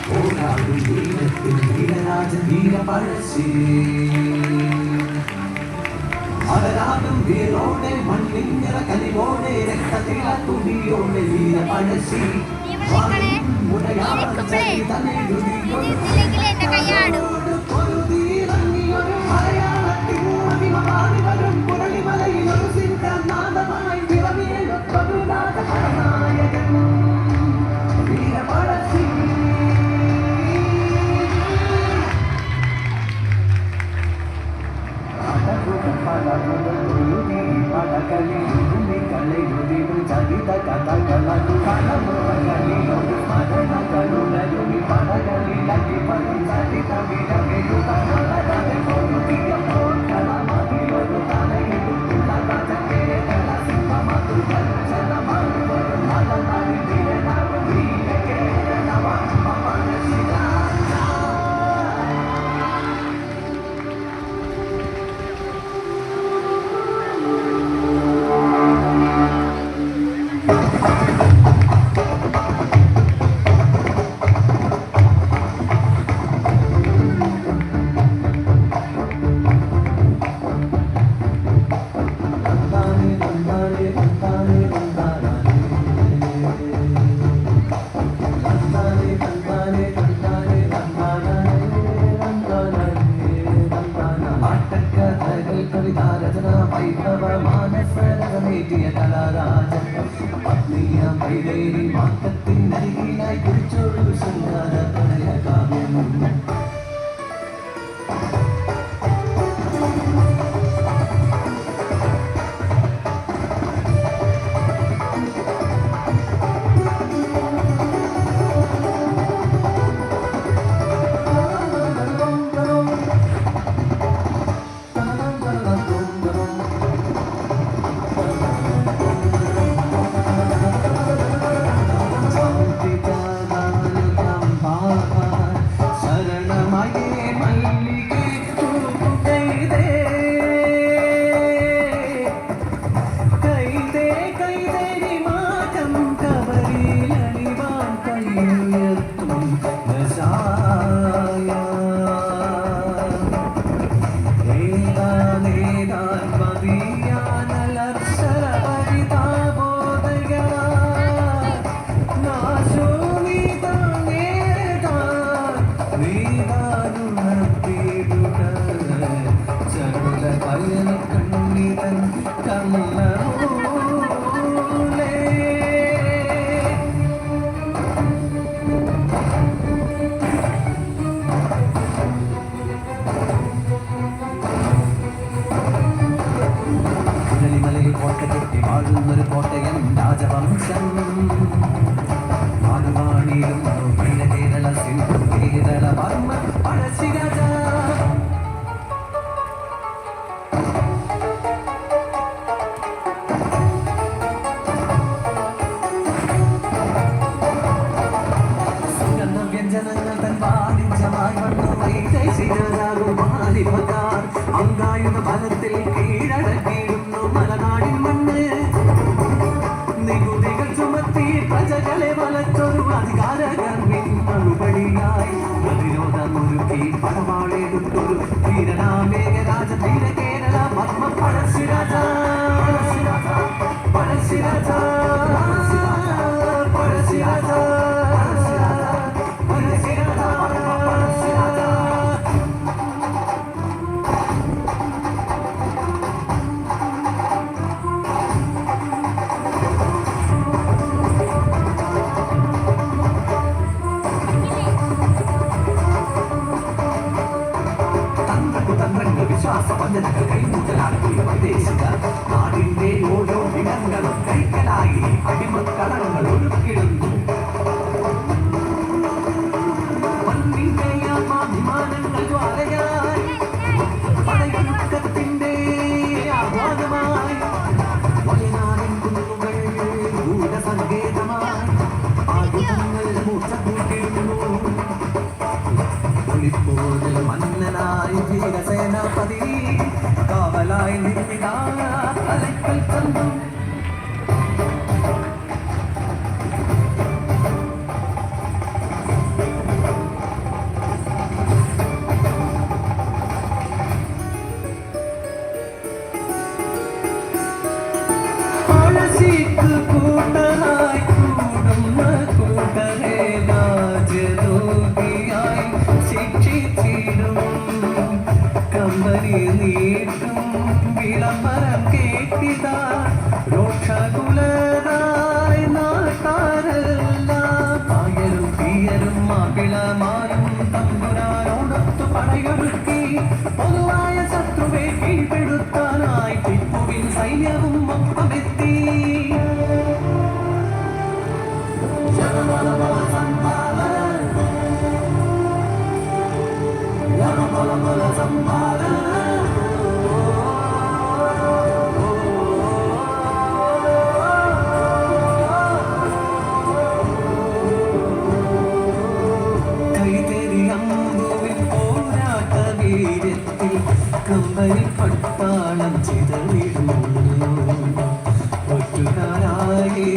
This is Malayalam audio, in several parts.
പോരാടും വീരത്തിൽ വീരരാജ വീരപഴശ്ശി അവരാകും വീരോടെ മണ്ണിഞ്ഞറ കലിവോടെ രക്തത്തില തുടിയോടെ വീരപഴശ്ശി മാറ്റത്തിനരികിലായി കുറിച്ചൊരു ശൃംഗാര പ്രണയ കാവ്യം വാഴുന്നൊരു കോട്ടയം രാജവംശം മാറുവാണിരുന്നു കേരള സിന്ധു കേരള വർമ്മ പഴശ്ശിരാജ സുഗന്ധ വ്യഞ്ജനങ്ങൾ തൻ വാണിജ്യമായി വന്നു വൈദേശികരാകും മാലിമക്കാർ അങ്കായുധ ഫലത്തിൽ കീഴടക്കിയിരുന്നു മലനാടിൻ മണ്ണ് നികുതികൾ ചുമത്തി പ്രജകളെ വലച്ചൊരു അധികാരകർവിൻ മറുപടിയായി പ്രതിരോധമൊരുക്കി പടവാളെടുത്തൊരു ധീരനാമേഘരാജ ധീര കേരള വർമ്മ പഴശ്ശിരാജ പഴശ്ശിരാജ പഴശ്ശിരാജ വിശ്വാസവഞ്ചനകൾ കൈമുതലാക്കി വൈദേശിക നാടിന്റെ ഓരോ ഇടങ്ങളും കൈക്കലായി അടിമക്കളങ്ങൾ ഒഴുക്കിടുന്നു മണ്ണിന്റെ ആത്മാഭിമാനങ്ങൾ ജ്വാലയായി പടയൊഴുക്കത്തിന്റെ ആഹ്വാനമായി വയനാടൻ കുന്നുകൾ ഗൂഢസങ്കേതമായി ആയുധങ്ങൾ മൂർച്ച കൂട്ടിയിരുന്നു മന്നനായി ധീരസേനാപതി കാവലായി നിർമ്മിതാലക്കൽ ചന്തു കൂട്ടരെ രാജരോഗിയായി ശിക്ഷിച്ചിടും. കമ്പനി നീട്ടും വിളംബരം കേട്ടിതാ രോക്ഷകുലരായി നാട്ടാരെല്ലാം. ആയരും തീയരും മാപ്പിളമാരും തമ്പുരാനോടൊത്തു പടയൊരുക്കി പൊതുവായ ശത്രുവെ കീഴ്പ്പെടുത്താനായി ടിപ്പുവിൻ സൈന്യവും ഒപ്പമെത്തി. കമ്പനി പട്ടാളം ചിതറിടുന്നു. ഒറ്റുകാരായി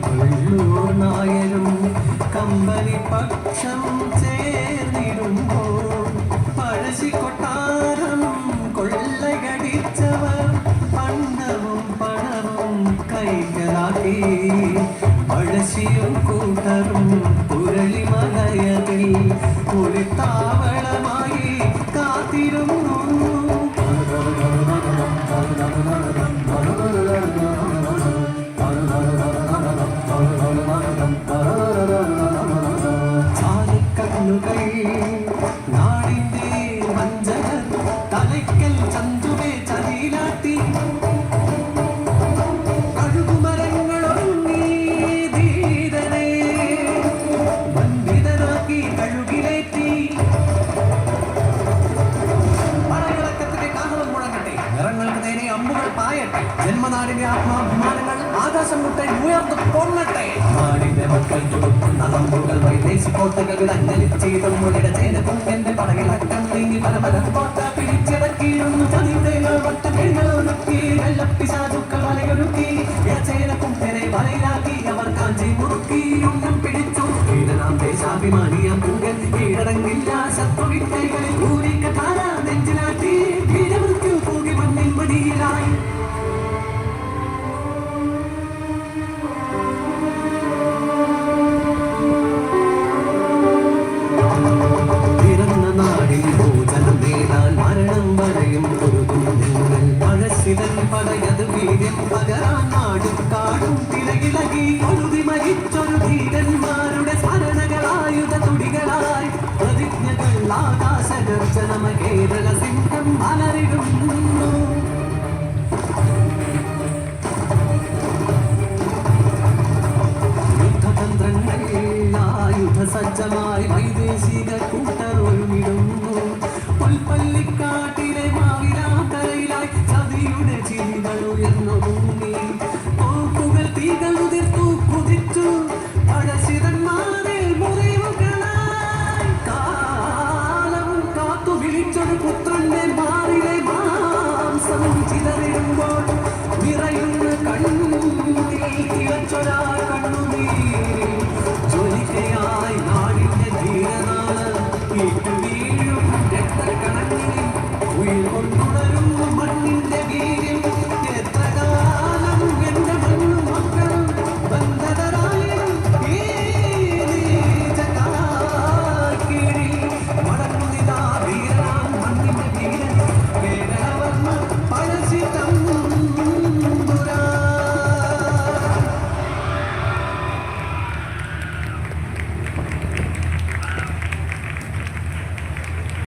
കൊള്ളൂർ നായരും കമ്പനി പക്ഷം ചേർന്നിടുമ്പോൾ പഴശ്ശി കൊട്ടാരം കൊള്ളയടിച്ചവർ പണ്ടവും പണവും കൈക്കലാക്കി. പഴശ്ശിയും കൂട്ടരും പുരളിമലയതിൽ ഒരു താവളമായി കാത്തിരുന്നു. ചാലക്കണ്ണുകൾ നാടിന്റെ വഞ്ചകർ തലയ്ക്കൽ ചന്തുവെ ചതിയിലാട്ടി. കഴുകുമരങ്ങളൊരുങ്ങി ധീരനെ വന്ദിതനാക്കി കഴുകിലേറ്റി. പടയിളക്കത്തിന്റെ കാഹളം മുഴങ്ങട്ടെ, നിറങ്ങൾക്ക് നേരെ അമ്പുകൾ പായട്ടെ, ജന്മനാടിന്റെ ആത്മാഭിമാനങ്ങൾ ആകാശം മുട്ടെ ഉയർന്നു പൊങ്ങട്ടെ. നാടിന്റെ മക്കൾ ചുടുക്കുന്ന അമ്പുകൾ വൈദേശി കോട്ടകൾ അഞ്ഞലിച്ചീതും മുടിയുടെ ചേനക്കും എന്റെ പടകിലക്കം നീങ്ങി പല പല കോട്ട പിടിച്ചിടക്കിയിരുന്നു. ചതിതകൾ വട്ടക്കിഴികൾ ഒരുക്കി വെള്ളപ്പിശാചുക്കൾ വലയൊരുക്കി. ചേനക്കും തെരെ വലയിലാക്കി അവർ കാഞ്ചി മുറുക്കി ഉന്നം പിടിച്ചു. കീഴനാം ദേശാഭിമാനിയാം പുങ്കൻ കീഴടങ്ങില്ല ശത്രുവിൻ കൈകളിൽ ഊരി കഠാര നെഞ്ചിലാട്ടി. വീരമൃത്യു പൂകി മണ്ണിൽ മടിയിലായി. പടയത് വീര്യം പകരാൻ നാടും കാടും തിരകിളകി ഒഴുതി മരിച്ചൊരു ധീരന്മാരുടെ സ്മരണകളായുധ തുടികളായി. പ്രതിജ്ഞകൾ ആകാശഗർജനമ കേരള സിംഹം അലറിടുന്നു. യുദ്ധതന്ത്രങ്ങൾ ആയുധ സജ്ജമായി വൈദേശിക